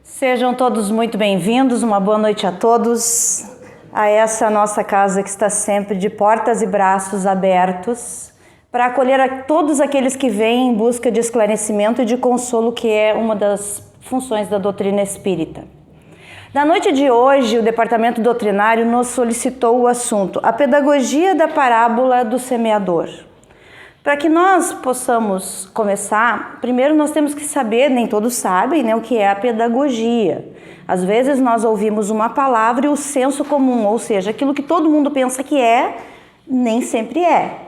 Sejam todos muito bem-vindos, uma boa noite a todos, a essa nossa casa que está sempre de portas e braços abertos para acolher a todos aqueles que vêm em busca de esclarecimento e de consolo, que é uma das funções da doutrina espírita. Na noite de hoje, o Departamento Doutrinário nos solicitou o assunto, a pedagogia da parábola do semeador. Para que nós possamos começar, primeiro nós temos que saber, nem todos sabem, né, o que é a pedagogia. Às vezes nós ouvimos uma palavra e o senso comum, ou seja, aquilo que todo mundo pensa que é, nem sempre é.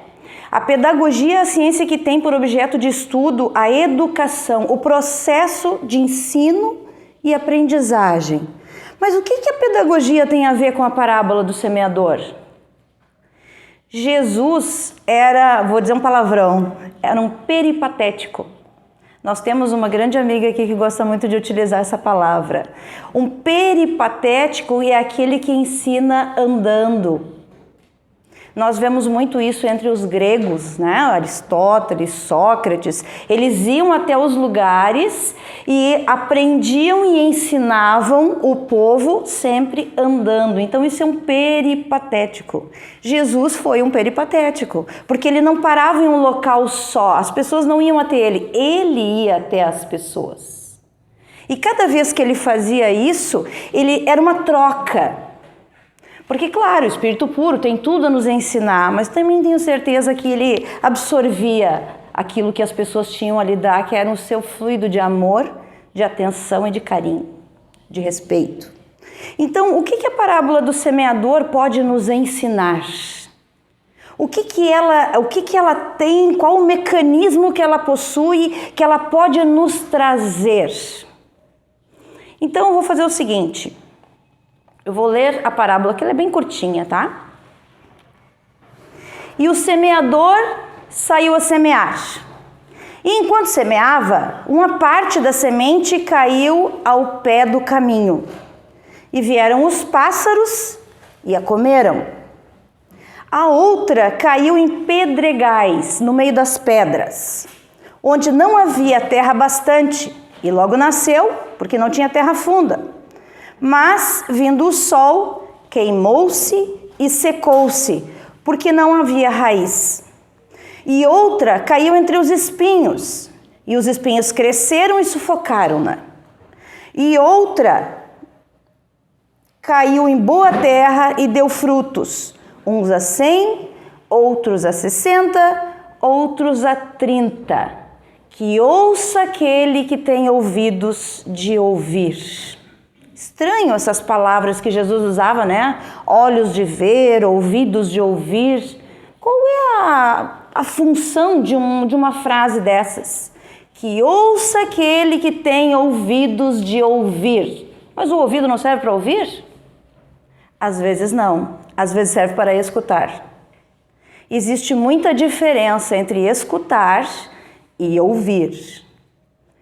A pedagogia é a ciência que tem por objeto de estudo a educação, o processo de ensino e aprendizagem. Mas o que a pedagogia tem a ver com a parábola do semeador? Jesus era, vou dizer um palavrão, era um peripatético. Nós temos uma grande amiga aqui que gosta muito de utilizar essa palavra. Um peripatético é aquele que ensina andando. Nós vemos muito isso entre os gregos, né? Aristóteles, Sócrates. Eles iam até os lugares e aprendiam e ensinavam o povo sempre andando. Então isso é um peripatético. Jesus foi um peripatético, porque ele não parava em um local só. As pessoas não iam até ele, ele ia até as pessoas. E cada vez que ele fazia isso, ele era uma troca. Porque, claro, o Espírito puro tem tudo a nos ensinar, mas também tenho certeza que ele absorvia aquilo que as pessoas tinham a lhe dar, que era o seu fluido de amor, de atenção e de carinho, de respeito. Então, o que a parábola do semeador pode nos ensinar? O que ela tem, qual o mecanismo que ela possui, que ela pode nos trazer? Então, eu vou fazer o seguinte. Eu vou ler a parábola, que ela é bem curtinha, tá? E o semeador saiu a semear. E enquanto semeava, uma parte da semente caiu ao pé do caminho. E vieram os pássaros e a comeram. A outra caiu em pedregais, no meio das pedras, onde não havia terra bastante, e logo nasceu, porque não tinha terra funda. Mas, vindo o sol, queimou-se e secou-se, porque não havia raiz. E outra caiu entre os espinhos, e os espinhos cresceram e sufocaram-na. E outra caiu em boa terra e deu frutos, uns a 100, outros a 60, outros a 30. Que ouça aquele que tem ouvidos de ouvir. Estranho essas palavras que Jesus usava, né? Olhos de ver, ouvidos de ouvir. Qual é a função de uma frase dessas? Que ouça aquele que tem ouvidos de ouvir. Mas o ouvido não serve para ouvir? Às vezes não. Às vezes serve para escutar. Existe muita diferença entre escutar e ouvir.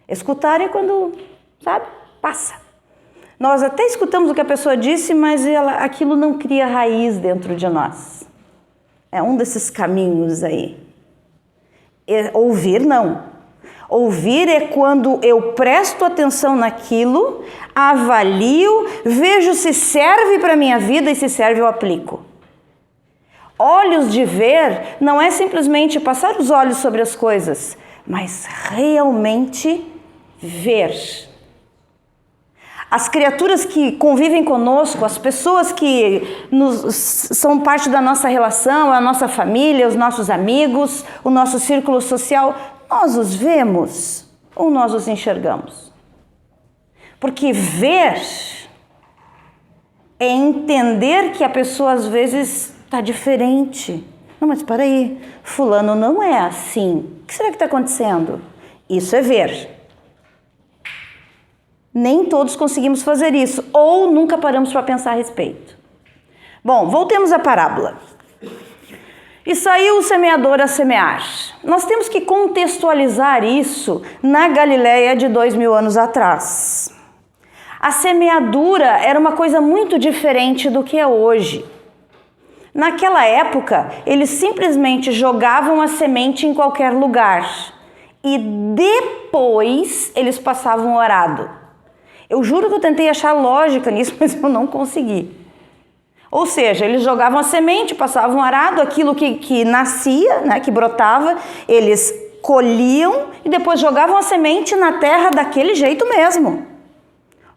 Escutar é quando, sabe, passa. Nós até escutamos o que a pessoa disse, mas aquilo não cria raiz dentro de nós. É um desses caminhos aí. Ouvir não. Ouvir é quando eu presto atenção naquilo, avalio, vejo se serve para a minha vida e se serve eu aplico. Olhos de ver não é simplesmente passar os olhos sobre as coisas, mas realmente ver. As criaturas que convivem conosco, as pessoas que são parte da nossa relação, a nossa família, os nossos amigos, o nosso círculo social, nós os vemos ou nós os enxergamos? Porque ver é entender que a pessoa às vezes está diferente. Não, mas espera aí, fulano não é assim. O que será que está acontecendo? Isso é ver. Nem todos conseguimos fazer isso, ou nunca paramos para pensar a respeito. Bom, voltemos à parábola. E saiu o semeador a semear. Nós temos que contextualizar isso na Galileia de 2000 anos atrás. A semeadura era uma coisa muito diferente do que é hoje. Naquela época, eles simplesmente jogavam a semente em qualquer lugar. E depois eles passavam o arado. Eu juro que eu tentei achar lógica nisso, mas eu não consegui. Ou seja, eles jogavam a semente, passavam um arado, aquilo que nascia, né, que brotava, eles colhiam e depois jogavam a semente na terra daquele jeito mesmo.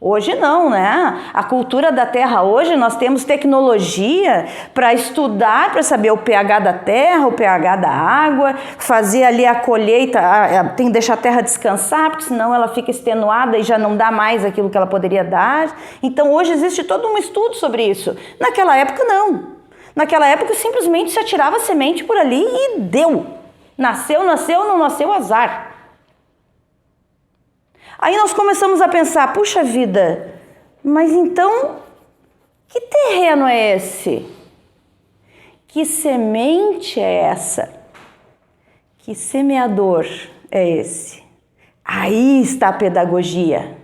Hoje não, né? A cultura da terra hoje, nós temos tecnologia para estudar, para saber o pH da terra, o pH da água, fazer ali a colheita, tem que deixar a terra descansar, porque senão ela fica extenuada e já não dá mais aquilo que ela poderia dar. Então hoje existe todo um estudo sobre isso. Naquela época não. Naquela época simplesmente se atirava a semente por ali e deu. Nasceu, não nasceu, azar. Aí nós começamos a pensar, puxa vida, mas então, que terreno é esse? Que semente é essa? Que semeador é esse? Aí está a pedagogia.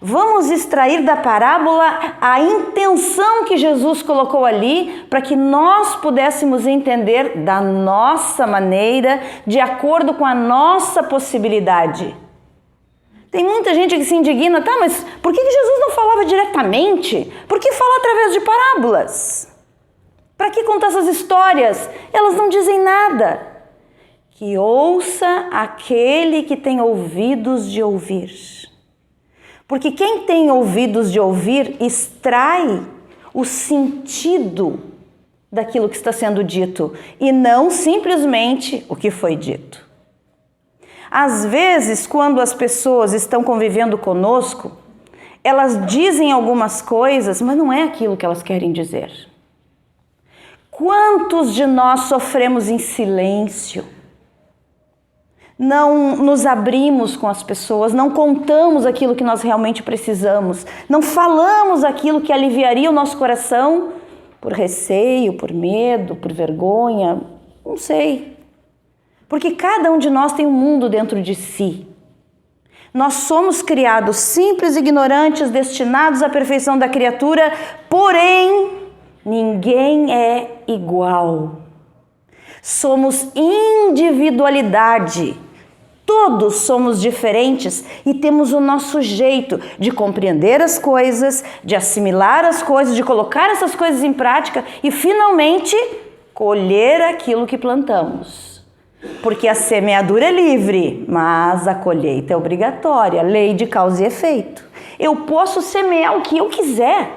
Vamos extrair da parábola a intenção que Jesus colocou ali para que nós pudéssemos entender da nossa maneira, de acordo com a nossa possibilidade. Tem muita gente que se indigna, tá, mas por que Jesus não falava diretamente? Por que falar através de parábolas? Para que contar essas histórias? Elas não dizem nada. Que ouça aquele que tem ouvidos de ouvir. Porque quem tem ouvidos de ouvir extrai o sentido daquilo que está sendo dito e não simplesmente o que foi dito. Às vezes, quando as pessoas estão convivendo conosco, elas dizem algumas coisas, mas não é aquilo que elas querem dizer. Quantos de nós sofremos em silêncio? Não nos abrimos com as pessoas, não contamos aquilo que nós realmente precisamos, não falamos aquilo que aliviaria o nosso coração por receio, por medo, por vergonha, não sei. Porque cada um de nós tem um mundo dentro de si. Nós somos criados simples, ignorantes, destinados à perfeição da criatura, porém, ninguém é igual. Somos individualidade. Todos somos diferentes e temos o nosso jeito de compreender as coisas, de assimilar as coisas, de colocar essas coisas em prática e, finalmente, colher aquilo que plantamos. Porque a semeadura é livre, mas a colheita é obrigatória, lei de causa e efeito. Eu posso semear o que eu quiser,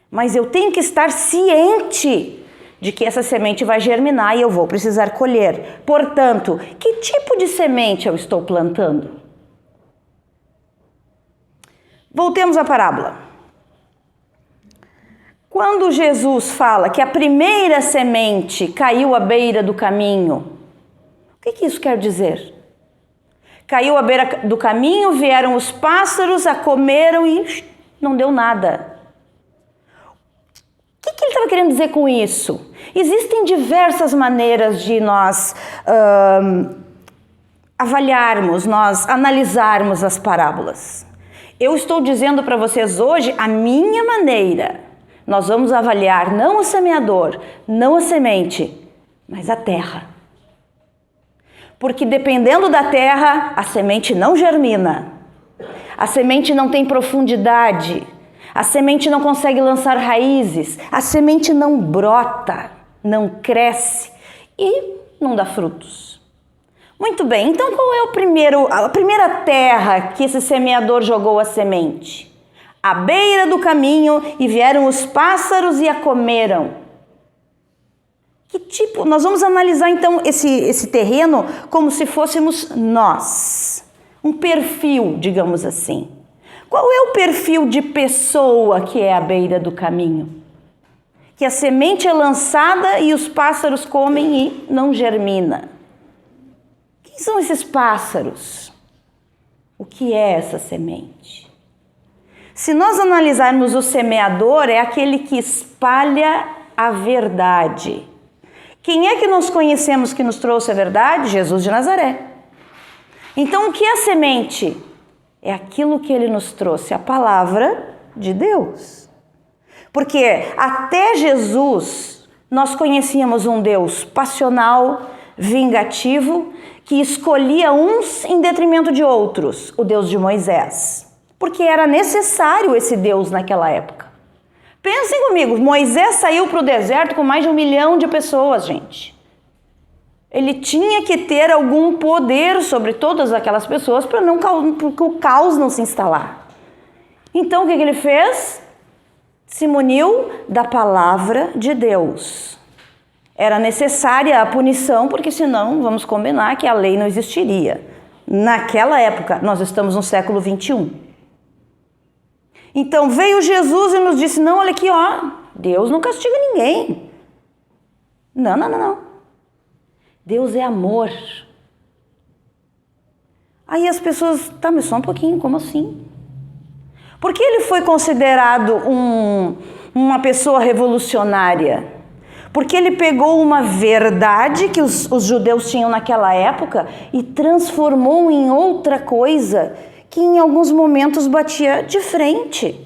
mas eu tenho que estar ciente de que essa semente vai germinar e eu vou precisar colher. Portanto, que tipo de semente eu estou plantando? Voltemos à parábola. Quando Jesus fala que a primeira semente caiu à beira do caminho, o que isso quer dizer? Caiu à beira do caminho, vieram os pássaros, a comeram e não deu nada. O que ele estava querendo dizer com isso? Existem diversas maneiras de nós avaliarmos, nós analisarmos as parábolas. Eu estou dizendo para vocês hoje a minha maneira. Nós vamos avaliar não o semeador, não a semente, mas a terra. Porque dependendo da terra, a semente não germina, a semente não tem profundidade, a semente não consegue lançar raízes, a semente não brota, não cresce e não dá frutos. Muito bem, então qual é a primeira terra que esse semeador jogou a semente? À beira do caminho e vieram os pássaros e a comeram. Que tipo? Nós vamos analisar então esse terreno como se fôssemos nós. Um perfil, digamos assim. Qual é o perfil de pessoa que é à beira do caminho? Que a semente é lançada e os pássaros comem e não germina. Quem são esses pássaros? O que é essa semente? Se nós analisarmos o semeador, é aquele que espalha a verdade. Quem é que nós conhecemos que nos trouxe a verdade? Jesus de Nazaré. Então, o que é a semente? É aquilo que ele nos trouxe, a palavra de Deus. Porque até Jesus nós conhecíamos um Deus passional, vingativo, que escolhia uns em detrimento de outros, o Deus de Moisés. porque era necessário esse Deus naquela época. Pensem comigo, Moisés saiu para o deserto com mais de 1 milhão de pessoas, gente. Ele tinha que ter algum poder sobre todas aquelas pessoas para que o caos não se instalar. Então o que ele fez? Se muniu da palavra de Deus. Era necessária a punição, porque senão, vamos combinar que a lei não existiria. Naquela época, nós estamos no século 21. Então veio Jesus e nos disse, não, olha aqui, ó, Deus não castiga ninguém. Não. Deus é amor. Aí as pessoas, tá, mas só um pouquinho, como assim? Porque ele foi considerado uma pessoa revolucionária? Porque ele pegou uma verdade que os judeus tinham naquela época e transformou em outra coisa que em alguns momentos batia de frente.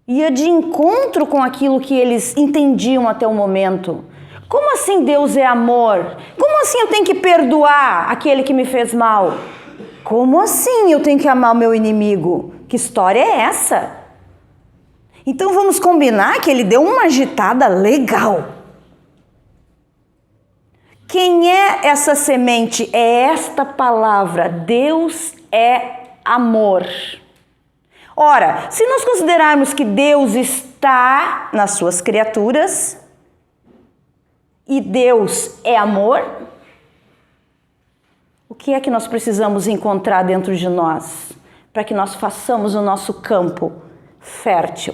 Ia de encontro com aquilo que eles entendiam até o momento. Como assim Deus é amor? Como assim eu tenho que perdoar aquele que me fez mal? Como assim eu tenho que amar o meu inimigo? Que história é essa? Então vamos combinar que ele deu uma agitada legal. Quem é essa semente? É esta palavra. Deus é amor. Ora, se nós considerarmos que Deus está nas suas criaturas e Deus é amor, o que é que nós precisamos encontrar dentro de nós para que nós façamos o nosso campo fértil?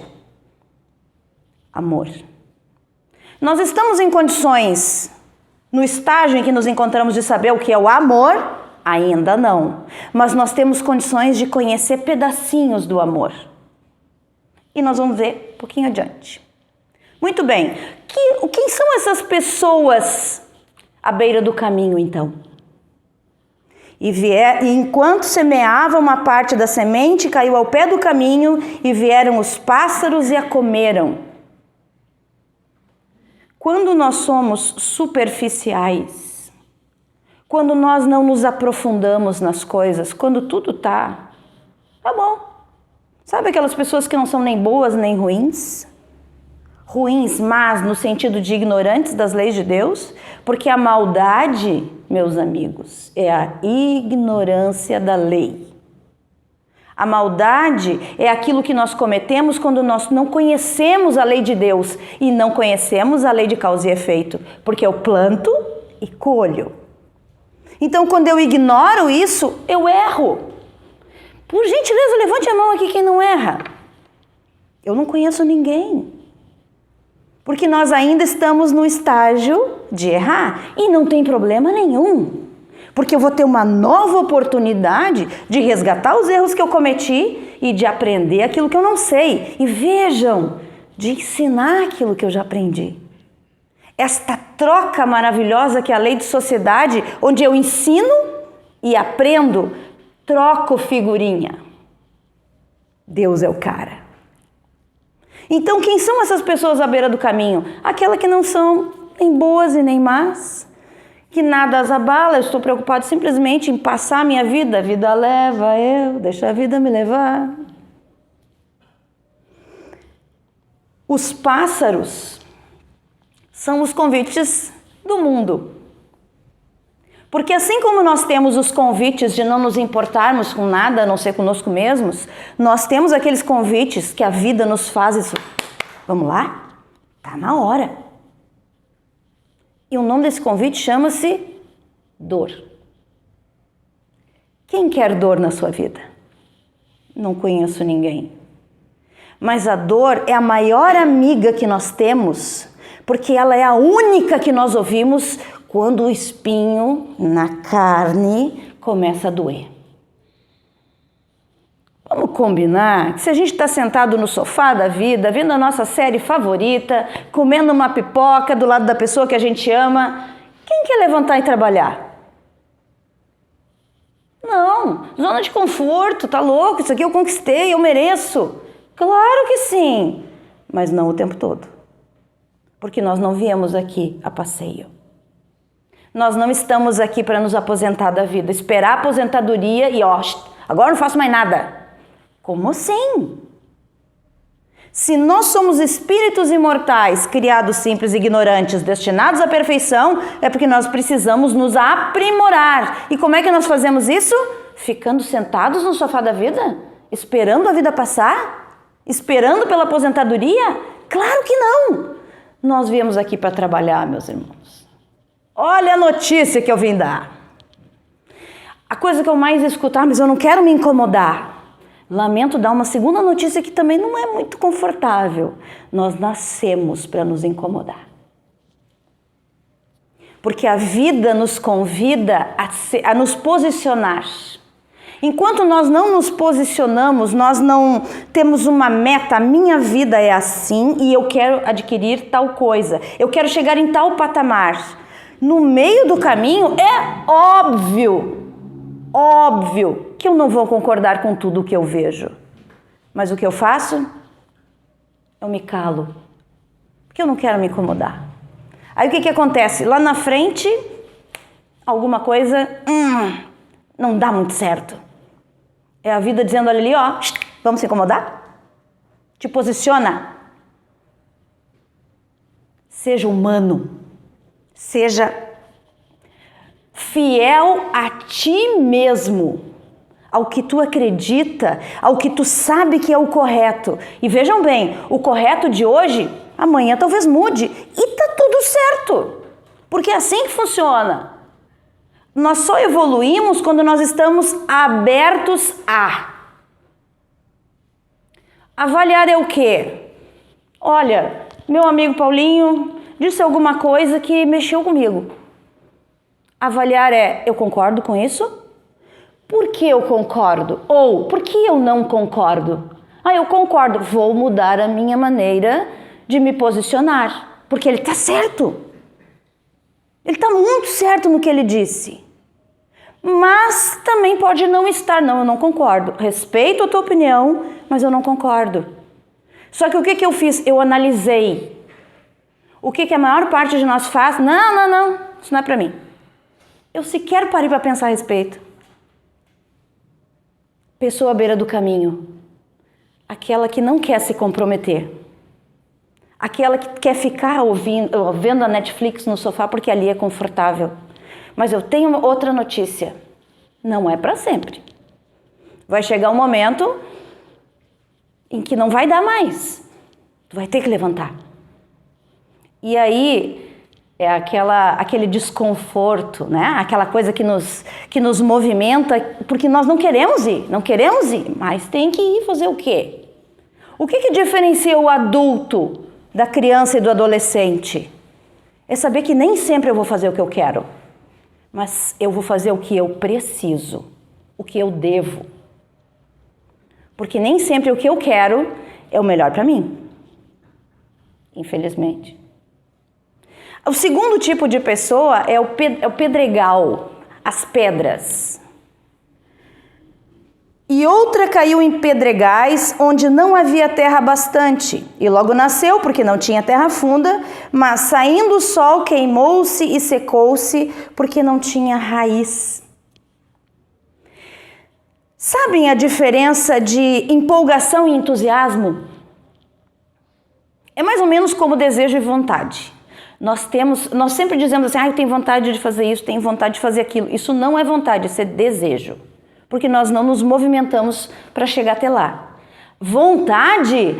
Amor. Nós estamos em condições, no estágio em que nos encontramos, de saber o que é o amor? Ainda não. Mas nós temos condições de conhecer pedacinhos do amor. E nós vamos ver um pouquinho adiante. Muito bem. Quem são essas pessoas à beira do caminho, então? E enquanto semeava uma parte da semente, caiu ao pé do caminho e vieram os pássaros e a comeram. Quando nós somos superficiais, quando nós não nos aprofundamos nas coisas, quando tudo tá bom. Sabe aquelas pessoas que não são nem boas nem ruins? Ruins, mas no sentido de ignorantes das leis de Deus? Porque a maldade, meus amigos, é a ignorância da lei. A maldade é aquilo que nós cometemos quando nós não conhecemos a lei de Deus e não conhecemos a lei de causa e efeito, porque eu planto e colho. Então, quando eu ignoro isso, eu erro. Por gentileza, levante a mão aqui quem não erra. Eu não conheço ninguém. Porque nós ainda estamos no estágio de errar e não tem problema nenhum. Porque eu vou ter uma nova oportunidade de resgatar os erros que eu cometi e de aprender aquilo que eu não sei. E vejam, de ensinar aquilo que eu já aprendi. Esta troca maravilhosa que é a lei de sociedade, onde eu ensino e aprendo, troco figurinha. Deus é o cara. Então, quem são essas pessoas à beira do caminho? Aquelas que não são nem boas e nem más, que nada as abala, eu estou preocupado simplesmente em passar a minha vida. A vida leva eu, deixa a vida me levar. Os pássaros são os convites do mundo. Porque assim como nós temos os convites de não nos importarmos com nada, a não ser conosco mesmos, nós temos aqueles convites que a vida nos faz isso. Vamos lá? Tá na hora. E o nome desse convite chama-se dor. Quem quer dor na sua vida? Não conheço ninguém. Mas a dor é a maior amiga que nós temos, porque ela é a única que nós ouvimos quando o espinho na carne começa a doer. Vamos combinar que se a gente está sentado no sofá da vida, vendo a nossa série favorita, comendo uma pipoca do lado da pessoa que a gente ama, quem quer levantar e trabalhar? Não, zona de conforto, tá louco, isso aqui eu conquistei, eu mereço. Claro que sim, mas não o tempo todo. Porque nós não viemos aqui a passeio. Nós não estamos aqui para nos aposentar da vida, esperar a aposentadoria e agora não faço mais nada. Como assim? Se nós somos espíritos imortais, criados simples e ignorantes, destinados à perfeição, é porque nós precisamos nos aprimorar. E como é que nós fazemos isso? Ficando sentados no sofá da vida? Esperando a vida passar? Esperando pela aposentadoria? Claro que não! Nós viemos aqui para trabalhar, meus irmãos. Olha a notícia que eu vim dar. A coisa que eu mais escuto, mas eu não quero me incomodar. Lamento dar uma segunda notícia que também não é muito confortável. Nós nascemos para nos incomodar. Porque a vida nos convida a nos posicionar. Enquanto nós não nos posicionamos, nós não temos uma meta, a minha vida é assim e eu quero adquirir tal coisa. Eu quero chegar em tal patamar. No meio do caminho é óbvio que eu não vou concordar com tudo o que eu vejo. Mas o que eu faço? Eu me calo. Porque eu não quero me incomodar. Aí o que acontece? Lá na frente, alguma coisa não dá muito certo. É a vida dizendo, olha ali, ó, vamos se incomodar? Te posiciona. Seja humano. Seja fiel a ti mesmo. Ao que tu acredita, ao que tu sabe que é o correto. E vejam bem, o correto de hoje, amanhã talvez mude. E tá tudo certo. Porque é assim que funciona. Nós só evoluímos quando nós estamos abertos a. Avaliar é o quê? Olha, meu amigo Paulinho disse alguma coisa que mexeu comigo. Avaliar é, eu concordo com isso? Por que eu concordo? Ou, por que eu não concordo? Eu concordo, vou mudar a minha maneira de me posicionar. Porque ele está certo. Ele está muito certo no que ele disse. Mas também pode não estar. Não, eu não concordo. Respeito a tua opinião, mas eu não concordo. Só que o que eu fiz? Eu analisei. O que a maior parte de nós faz? Não, isso não é para mim. Eu sequer parei para pensar a respeito. Pessoa à beira do caminho, aquela que não quer se comprometer, aquela que quer ficar vendo a Netflix no sofá porque ali é confortável. Mas eu tenho outra notícia, não é para sempre. Vai chegar um momento em que não vai dar mais, tu vai ter que levantar. E aí é aquele desconforto, né? Aquela coisa que nos movimenta, porque nós não queremos ir, mas tem que ir fazer o quê? O que diferencia o adulto da criança e do adolescente? É saber que nem sempre eu vou fazer o que eu quero, mas eu vou fazer o que eu preciso, o que eu devo. Porque nem sempre o que eu quero é o melhor para mim, infelizmente. O segundo tipo de pessoa é o pedregal, as pedras. E outra caiu em pedregais onde não havia terra bastante. E logo nasceu porque não tinha terra funda, mas saindo o sol queimou-se e secou-se porque não tinha raiz. Sabem a diferença de empolgação e entusiasmo? É mais ou menos como desejo e vontade. Nós sempre dizemos assim, eu tenho vontade de fazer isso, tenho vontade de fazer aquilo. Isso não é vontade, isso é desejo. Porque nós não nos movimentamos para chegar até lá. Vontade?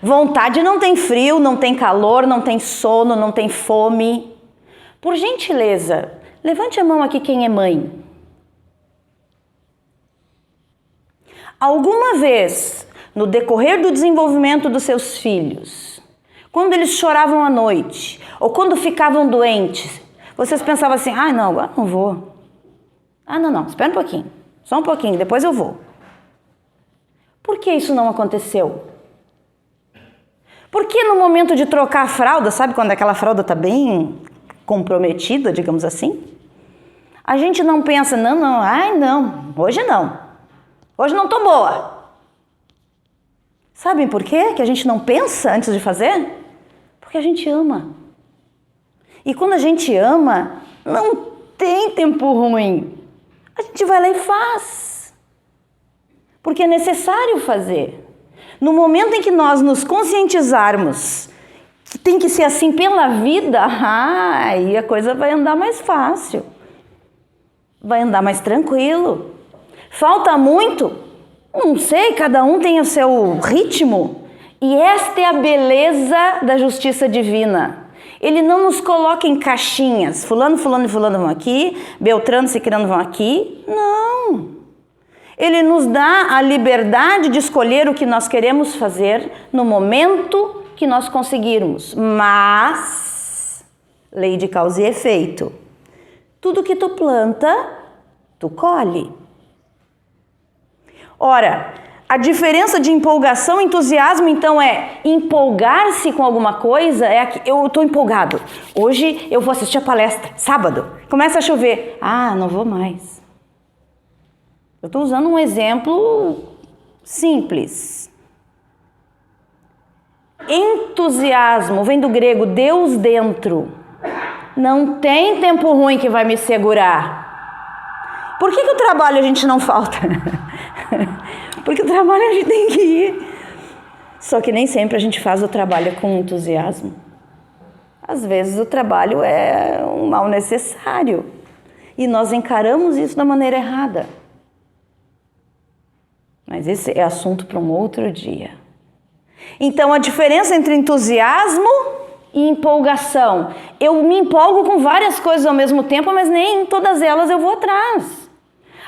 Vontade não tem frio, não tem calor, não tem sono, não tem fome. Por gentileza, levante a mão aqui quem é mãe. Alguma vez, no decorrer do desenvolvimento dos seus filhos, quando eles choravam à noite, ou quando ficavam doentes, vocês pensavam assim, não, agora não vou. Não, espera um pouquinho, só um pouquinho, depois eu vou. Por que isso não aconteceu? Porque no momento de trocar a fralda, sabe quando aquela fralda está bem comprometida, digamos assim? A gente não pensa, não, hoje não. Hoje não estou boa. Sabem por quê que a gente não pensa antes de fazer? Porque a gente ama. E quando a gente ama, não tem tempo ruim. A gente vai lá e faz. porque é necessário fazer. No momento em que nós nos conscientizarmos que tem que ser assim pela vida, aí a coisa vai andar mais fácil, vai andar mais tranquilo. Falta muito? Não sei, cada um tem o seu ritmo. E esta é a beleza da justiça divina. Ele não nos coloca em caixinhas. Fulano, fulano e fulano vão aqui, Beltrano e Cicrano vão aqui. Não. Ele nos dá a liberdade de escolher o que nós queremos fazer no momento que nós conseguirmos. Mas, lei de causa e efeito. Tudo que tu planta, tu colhe. Ora, a diferença de empolgação e entusiasmo, então, é empolgar-se com alguma coisa, eu estou empolgado. Hoje eu vou assistir a palestra, sábado, começa a chover. Ah, não vou mais. Eu estou usando um exemplo simples. Entusiasmo vem do grego Deus dentro. Não tem tempo ruim que vai me segurar. Por que o trabalho a gente não falta? Porque o trabalho a gente tem que ir. Só que nem sempre a gente faz o trabalho com entusiasmo. Às vezes o trabalho é um mal necessário. E nós encaramos isso da maneira errada. Mas esse é assunto para um outro dia. Então a diferença entre entusiasmo e empolgação. Eu me empolgo com várias coisas ao mesmo tempo, mas nem em todas elas eu vou atrás.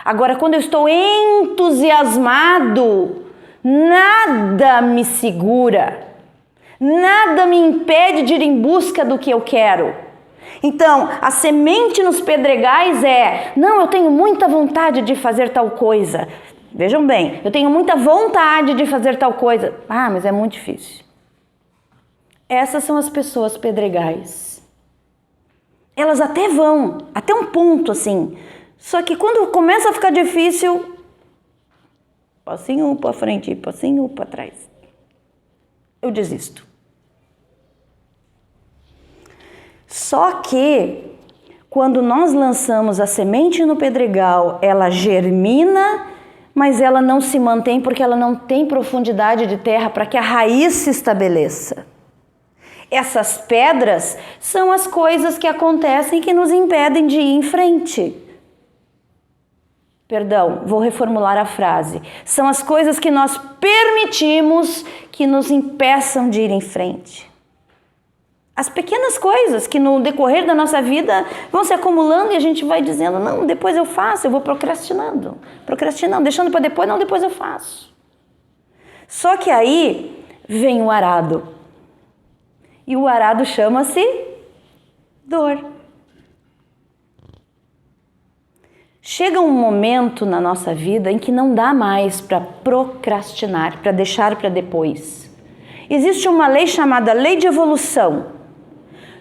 Agora, quando eu estou entusiasmado, nada me segura, nada me impede de ir em busca do que eu quero. Então, a semente nos pedregais não, eu tenho muita vontade de fazer tal coisa. Vejam bem, eu tenho muita vontade de fazer tal coisa. Ah, mas é muito difícil. Essas são as pessoas pedregais. Elas até vão, até um ponto assim. Só que quando começa a ficar difícil, passinho para frente, passinho para trás. Eu desisto. Só que quando nós lançamos a semente no pedregal, ela germina, mas ela não se mantém porque ela não tem profundidade de terra para que a raiz se estabeleça. Essas pedras são as coisas que acontecem que nos impedem de ir em frente. Perdão, vou reformular a frase. São as coisas que nós permitimos que nos impeçam de ir em frente. As pequenas coisas que no decorrer da nossa vida vão se acumulando e a gente vai dizendo, não, depois eu faço, eu vou procrastinando, deixando para depois, não, depois eu faço. Só que aí vem o arado. E o arado chama-se dor. Chega um momento na nossa vida em que não dá mais para procrastinar, para deixar para depois. Existe uma lei chamada lei de evolução.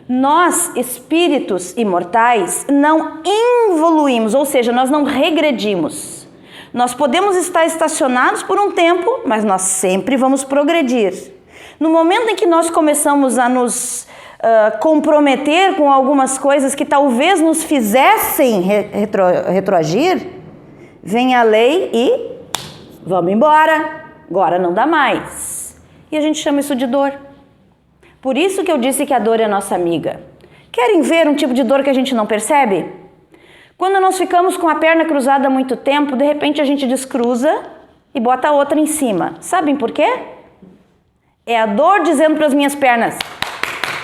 Nós, espíritos imortais, não evoluímos, ou seja, nós não regredimos. Nós podemos estar estacionados por um tempo, mas nós sempre vamos progredir. No momento em que nós começamos a nos comprometer com algumas coisas que talvez nos fizessem retroagir, vem a lei e vamos embora, agora não dá mais. E a gente chama isso de dor. Por isso que eu disse que a dor é nossa amiga. Querem ver um tipo de dor que a gente não percebe? Quando nós ficamos com a perna cruzada há muito tempo, de repente a gente descruza e bota a outra em cima. Sabem por quê? É a dor dizendo para as minhas pernas,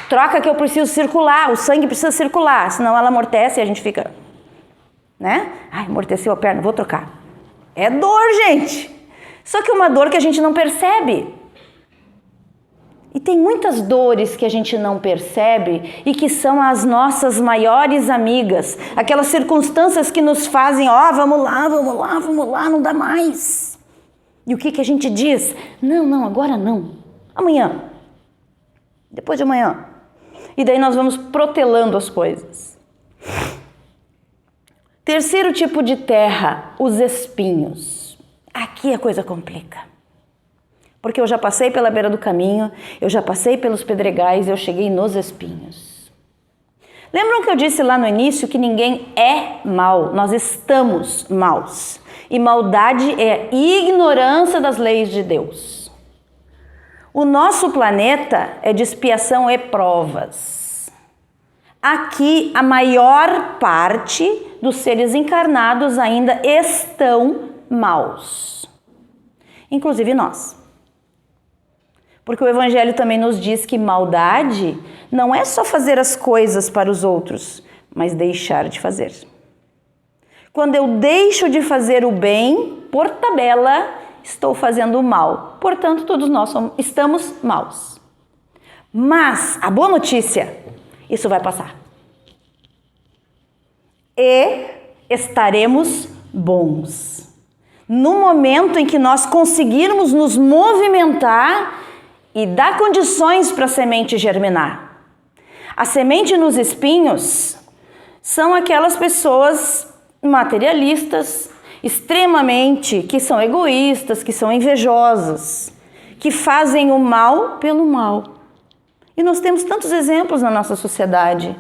troca que eu preciso circular, o sangue precisa circular, senão ela amortece e a gente fica, né? Ai, amorteceu a perna, vou trocar. É dor, gente. Só que é uma dor que a gente não percebe. E tem muitas dores que a gente não percebe e que são as nossas maiores amigas. Aquelas circunstâncias que nos fazem, vamos lá, não dá mais. E o que a gente diz? Não, agora não. Amanhã. Depois de amanhã. E daí nós vamos protelando as coisas. Terceiro tipo de terra, os espinhos. Aqui a coisa complica. Porque eu já passei pela beira do caminho, eu já passei pelos pedregais, eu cheguei nos espinhos. Lembram que eu disse lá no início que ninguém é mau, nós estamos maus. E maldade é ignorância das leis de Deus. O nosso planeta é de expiação e provas. Aqui, a maior parte dos seres encarnados ainda estão maus. Inclusive nós. Porque o Evangelho também nos diz que maldade não é só fazer as coisas para os outros, mas deixar de fazer. Quando eu deixo de fazer o bem, por tabela, estou fazendo o mal. Portanto, todos nós estamos maus. Mas a boa notícia, isso vai passar. E estaremos bons. No momento em que nós conseguirmos nos movimentar e dar condições para a semente germinar. A semente nos espinhos são aquelas pessoas materialistas, extremamente, que são egoístas, que são invejosas, que fazem o mal pelo mal. E nós temos tantos exemplos na nossa sociedade.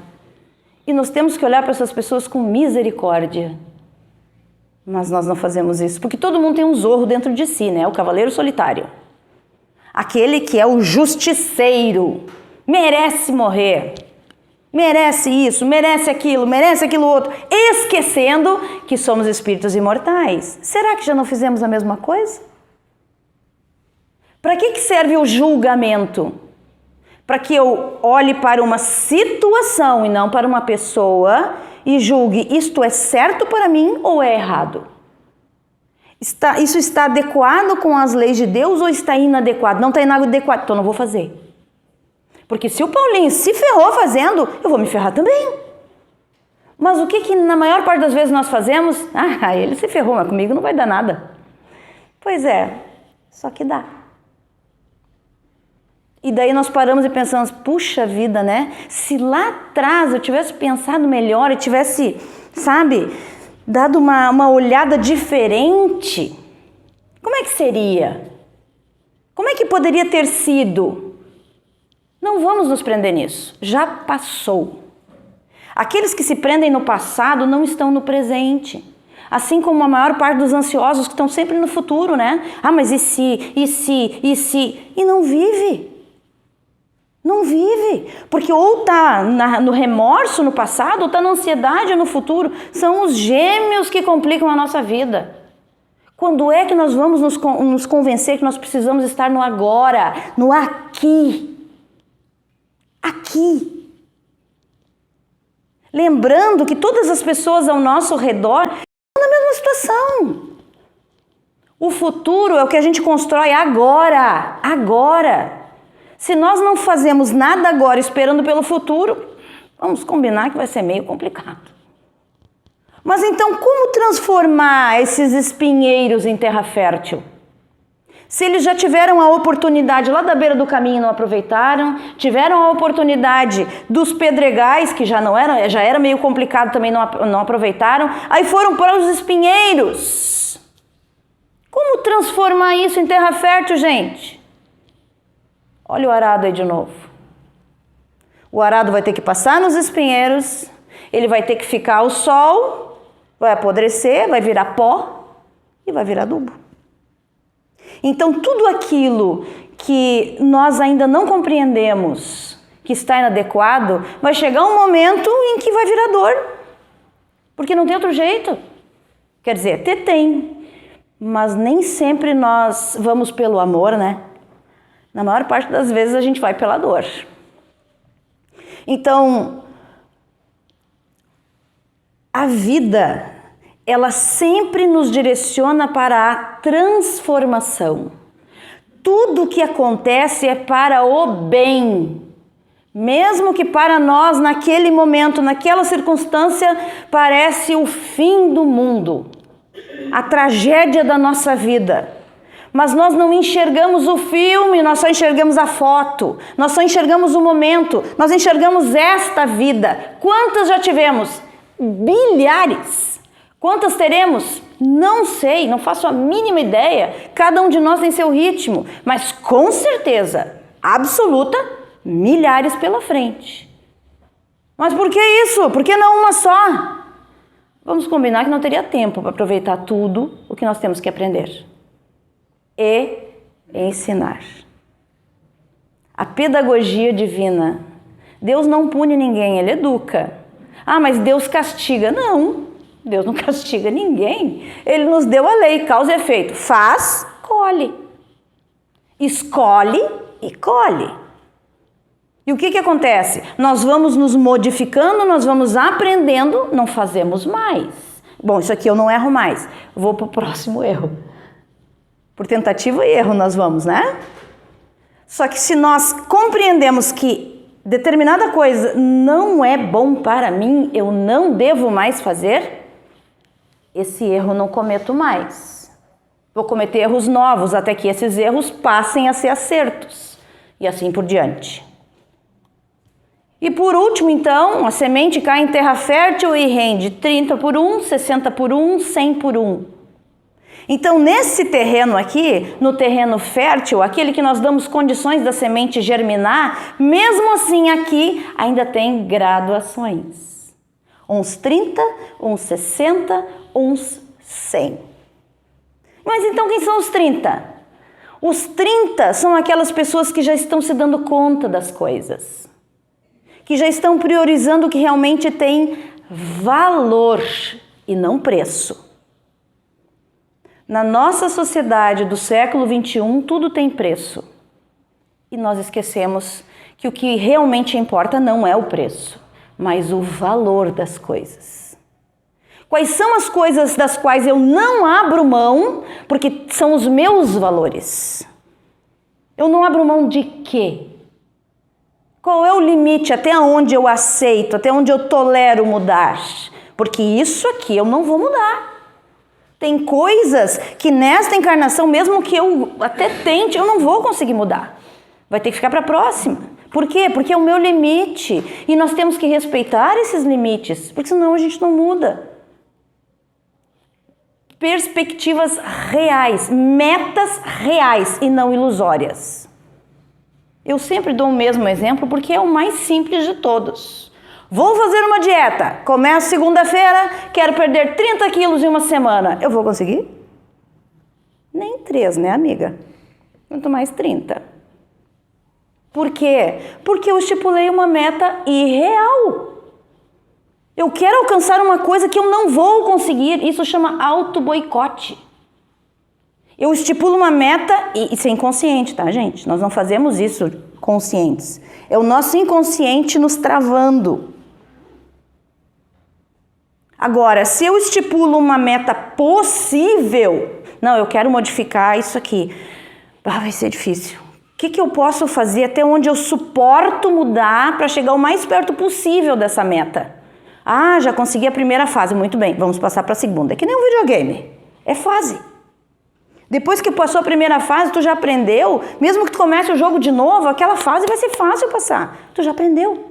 E nós temos que olhar para essas pessoas com misericórdia. Mas nós não fazemos isso, porque todo mundo tem um zorro dentro de si, né? O cavaleiro solitário. Aquele que é o justiceiro, merece morrer. Merece isso, merece aquilo outro, esquecendo que somos espíritos imortais. Será que já não fizemos a mesma coisa? Para que serve o julgamento? Para que eu olhe para uma situação e não para uma pessoa e julgue, isto é certo para mim ou é errado? Isso está adequado com as leis de Deus ou está inadequado? Não está inadequado, então não vou fazer. Porque se o Paulinho se ferrou fazendo, eu vou me ferrar também. Mas o que na maior parte das vezes nós fazemos? Ah, ele se ferrou, mas comigo não vai dar nada. Pois é, só que dá. E daí nós paramos e pensamos, puxa vida, né? Se lá atrás eu tivesse pensado melhor, eu tivesse, sabe, dado uma olhada diferente, como é que seria? Como é que poderia ter sido? Não vamos nos prender nisso, já passou. Aqueles que se prendem no passado não estão no presente. Assim como a maior parte dos ansiosos que estão sempre no futuro, né? Ah, mas e se? E não vive. Não vive. Porque ou está no remorso no passado, ou está na ansiedade no futuro. São os gêmeos que complicam a nossa vida. Quando é que nós vamos nos convencer que nós precisamos estar no agora, no aqui? Aqui. Lembrando que todas as pessoas ao nosso redor estão na mesma situação. O futuro é o que a gente constrói agora. Agora. Se nós não fazemos nada agora esperando pelo futuro, vamos combinar que vai ser meio complicado. Mas então como transformar esses espinheiros em terra fértil? Se eles já tiveram a oportunidade lá da beira do caminho e não aproveitaram, tiveram a oportunidade dos pedregais, que já era meio complicado também, não aproveitaram, aí foram para os espinheiros. Como transformar isso em terra fértil, gente? Olha o arado aí de novo. O arado vai ter que passar nos espinheiros, ele vai ter que ficar ao sol, vai apodrecer, vai virar pó e vai virar adubo. Então, tudo aquilo que nós ainda não compreendemos, que está inadequado, vai chegar um momento em que vai virar dor. Porque não tem outro jeito. Quer dizer, até tem, mas nem sempre nós vamos pelo amor, né? Na maior parte das vezes a gente vai pela dor. Então, a vida, ela sempre nos direciona para a transformação. Tudo que acontece é para o bem. Mesmo que para nós, naquele momento, naquela circunstância, parece o fim do mundo, a tragédia da nossa vida. Mas nós não enxergamos o filme, nós só enxergamos a foto, nós só enxergamos o momento, nós enxergamos esta vida. Quantas já tivemos? Bilhares. Quantas teremos? Não sei, não faço a mínima ideia. Cada um de nós tem seu ritmo, mas com certeza absoluta, milhares pela frente. Mas por que isso? Por que não uma só? vamos combinar que não teria tempo para aproveitar tudo o que nós temos que aprender e ensinar. A pedagogia divina. Deus não pune ninguém, Ele educa. Ah, mas Deus castiga. Não, Deus não castiga ninguém. Ele nos deu a lei, causa e efeito. Faz, colhe. Escolhe e colhe. E o que acontece? Nós vamos nos modificando, nós vamos aprendendo, não fazemos mais. Bom, isso aqui eu não erro mais. Vou para o próximo erro. Por tentativa e erro nós vamos, né? Só que se nós compreendemos que determinada coisa não é bom para mim, eu não devo mais fazer, esse erro não cometo mais. Vou cometer erros novos até que esses erros passem a ser acertos. E assim por diante. E por último, então, a semente cai em terra fértil e rende 30 por 1, 60 por 1, 100 por 1. Então, nesse terreno aqui, no terreno fértil, aquele que nós damos condições da semente germinar, mesmo assim aqui ainda tem graduações. Uns 30, uns 60, uns 100. Mas então quem são os 30? Os 30 são aquelas pessoas que já estão se dando conta das coisas, que já estão priorizando o que realmente tem valor e não preço. Na nossa sociedade do século XXI, tudo tem preço. E nós esquecemos que o que realmente importa não é o preço, mas o valor das coisas. Quais são as coisas das quais eu não abro mão, porque são os meus valores? Eu não abro mão de quê? Qual é o limite até onde eu aceito, até onde eu tolero mudar? Porque isso aqui eu não vou mudar. Tem coisas que nesta encarnação, mesmo que eu até tente, eu não vou conseguir mudar. Vai ter que ficar para a próxima. Por quê? Porque é o meu limite. E nós temos que respeitar esses limites, porque senão a gente não muda. Perspectivas reais, metas reais e não ilusórias. Eu sempre dou o mesmo exemplo porque é o mais simples de todos. Vou fazer uma dieta, começo segunda-feira, quero perder 30 quilos em uma semana. Eu vou conseguir? Nem 3, né, amiga? Quanto mais 30. Por quê? Porque eu estipulei uma meta irreal. Eu quero alcançar uma coisa que eu não vou conseguir. Isso chama auto-boicote. Eu estipulo uma meta, e isso é inconsciente, tá, gente? Nós não fazemos isso conscientes. É o nosso inconsciente nos travando. Agora, se eu estipulo uma meta possível, não, eu quero modificar isso aqui. Vai ser difícil. O que eu posso fazer até onde eu suporto mudar para chegar o mais perto possível dessa meta? Ah, já consegui a primeira fase, muito bem, vamos passar para a segunda. É que nem um videogame, é fase. Depois que passou a primeira fase, tu já aprendeu, mesmo que tu comece o jogo de novo, aquela fase vai ser fácil passar, tu já aprendeu.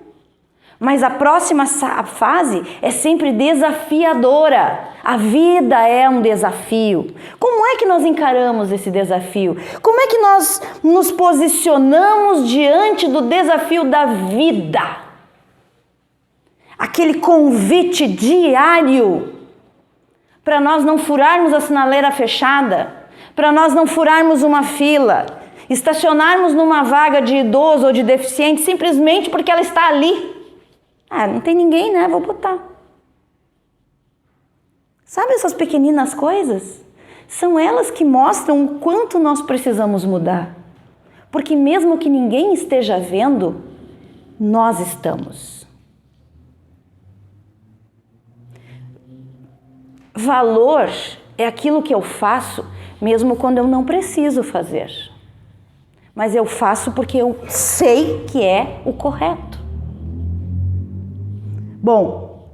Mas a próxima fase é sempre desafiadora. A vida é um desafio. Como é que nós encaramos esse desafio? Como é que nós nos posicionamos diante do desafio da vida? Aquele convite diário para nós não furarmos a sinaleira fechada, para nós não furarmos uma fila, estacionarmos numa vaga de idoso ou de deficiente simplesmente porque ela está ali. Ah, não tem ninguém, né? Vou botar. Sabe essas pequeninas coisas? São elas que mostram o quanto nós precisamos mudar. Porque mesmo que ninguém esteja vendo, nós estamos. Valor é aquilo que eu faço mesmo quando eu não preciso fazer. Mas eu faço porque eu sei que é o correto. Bom,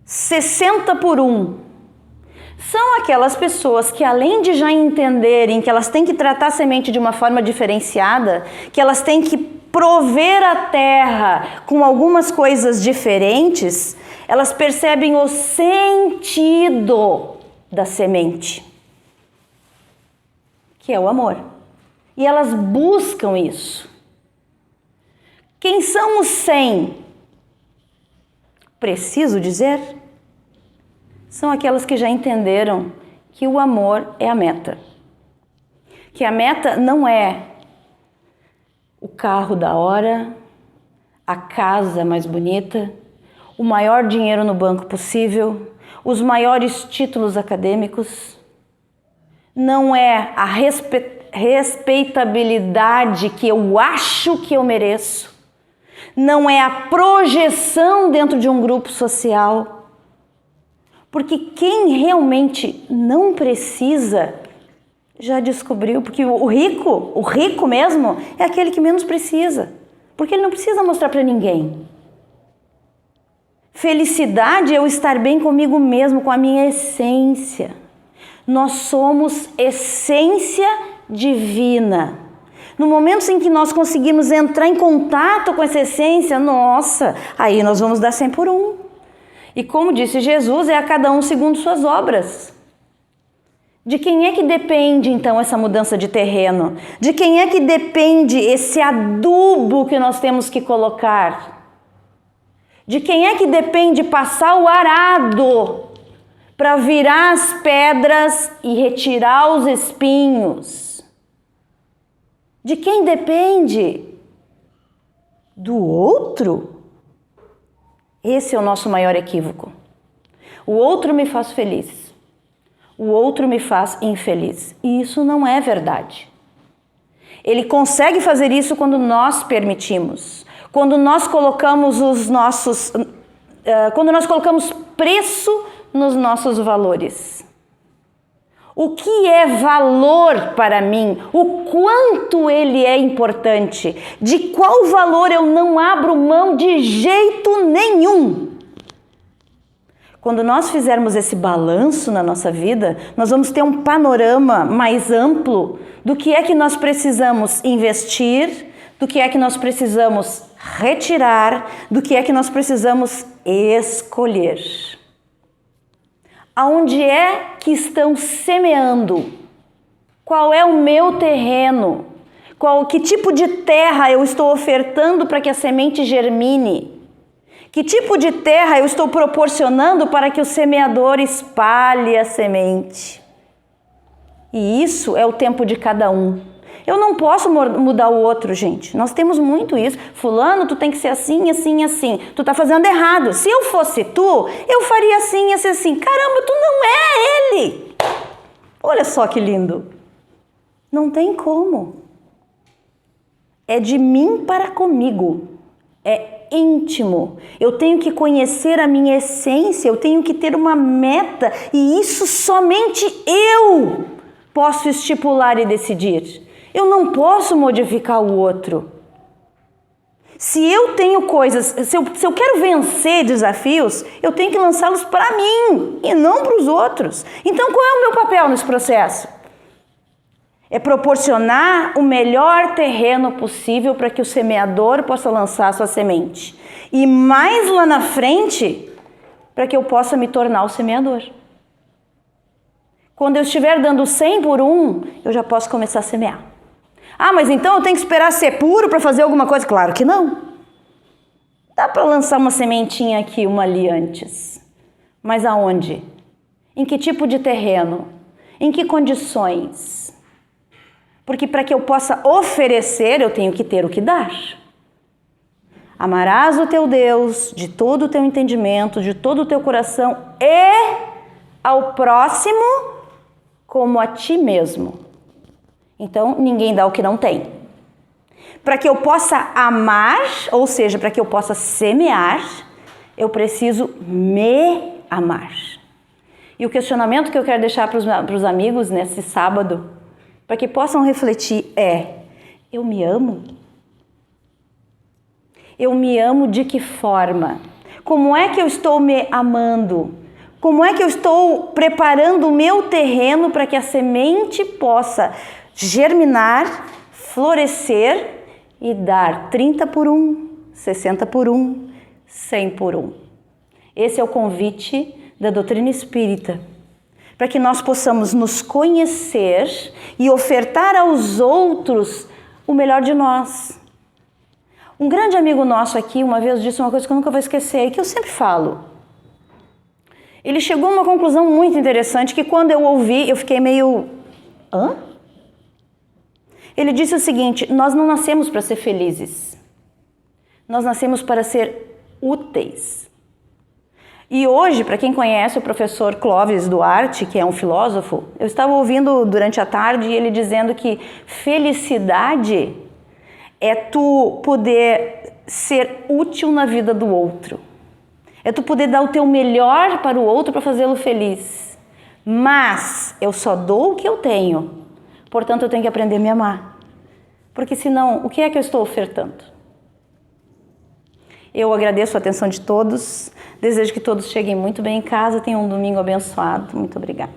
60 por 1 são aquelas pessoas que, além de já entenderem que elas têm que tratar a semente de uma forma diferenciada, que elas têm que prover a terra com algumas coisas diferentes, elas percebem o sentido da semente, que é o amor. E elas buscam isso. Quem são os 100? Preciso dizer? são aquelas que já entenderam que o amor é a meta. Que a meta não é o carro da hora, a casa mais bonita, o maior dinheiro no banco possível, os maiores títulos acadêmicos. Não é a respeitabilidade que eu acho que eu mereço. Não é a projeção dentro de um grupo social. Porque quem realmente não precisa, já descobriu. Porque o rico mesmo, é aquele que menos precisa. Porque ele não precisa mostrar para ninguém. Felicidade é eu estar bem comigo mesmo, com a minha essência. Nós somos essência divina. No momento em que nós conseguimos entrar em contato com essa essência, nossa, aí nós vamos dar 100 por 1. E como disse Jesus, é a cada um segundo suas obras. De quem é que depende então essa mudança de terreno? De quem é que depende esse adubo que nós temos que colocar? De quem é que depende passar o arado para virar as pedras e retirar os espinhos? De quem depende? Do outro? Esse é o nosso maior equívoco. O outro me faz feliz. O outro me faz infeliz. E isso não é verdade. Ele consegue fazer isso quando nós permitimos. Quando nós colocamos quando nós colocamos preço nos nossos valores. O que é valor para mim? O quanto ele é importante? De qual valor eu não abro mão de jeito nenhum? Quando nós fizermos esse balanço na nossa vida, nós vamos ter um panorama mais amplo do que é que nós precisamos investir, do que é que nós precisamos retirar, do que é que nós precisamos escolher. Aonde é que estão semeando? Qual é o meu terreno? Que tipo de terra eu estou ofertando para que a semente germine? Que tipo de terra eu estou proporcionando para que o semeador espalhe a semente? E isso é o tempo de cada um. Eu não posso mudar o outro, gente. Nós temos muito isso. Fulano, tu tem que ser assim, assim, assim. Tu tá fazendo errado. Se eu fosse tu, eu faria assim, assim, assim. Caramba, tu não é ele. Olha só que lindo. Não tem como. É de mim para comigo. É íntimo. Eu tenho que conhecer a minha essência. Eu tenho que ter uma meta. E isso somente eu posso estipular e decidir. Eu não posso modificar o outro. Se eu tenho coisas, se eu quero vencer desafios, eu tenho que lançá-los para mim e não para os outros. Então, qual é o meu papel nesse processo? É proporcionar o melhor terreno possível para que o semeador possa lançar a sua semente. E mais lá na frente, para que eu possa me tornar o semeador. Quando eu estiver dando 100 por 1, eu já posso começar a semear. Ah, mas então eu tenho que esperar ser puro para fazer alguma coisa? Claro que não. Dá para lançar uma sementinha aqui, uma ali antes. Mas aonde? Em que tipo de terreno? Em que condições? Porque para que eu possa oferecer, eu tenho que ter o que dar. Amarás o teu Deus de todo o teu entendimento, de todo o teu coração e ao próximo como a ti mesmo. Então, ninguém dá o que não tem. Para que eu possa amar, ou seja, para que eu possa semear, eu preciso me amar. E o questionamento que eu quero deixar para os amigos nesse sábado, para que possam refletir é: eu me amo? Eu me amo de que forma? Como é que eu estou me amando? Como é que eu estou preparando o meu terreno para que a semente possa germinar, florescer e dar 30 por 1, 60 por 1, 100 por 1. Esse é o convite da doutrina espírita, para que nós possamos nos conhecer e ofertar aos outros o melhor de nós. Um grande amigo nosso aqui uma vez disse uma coisa que eu nunca vou esquecer e que eu sempre falo. Ele chegou a uma conclusão muito interessante que quando eu ouvi, eu fiquei meio... Hã? Ele disse o seguinte: nós não nascemos para ser felizes. Nós nascemos para ser úteis. E hoje, para quem conhece o professor Clóvis Duarte, que é um filósofo, eu estava ouvindo durante a tarde ele dizendo que felicidade é tu poder ser útil na vida do outro. É tu poder dar o teu melhor para o outro para fazê-lo feliz. Mas eu só dou o que eu tenho. Portanto, eu tenho que aprender a me amar. Porque senão, o que é que eu estou ofertando? Eu agradeço a atenção de todos. Desejo que todos cheguem muito bem em casa. Tenham um domingo abençoado. Muito obrigada.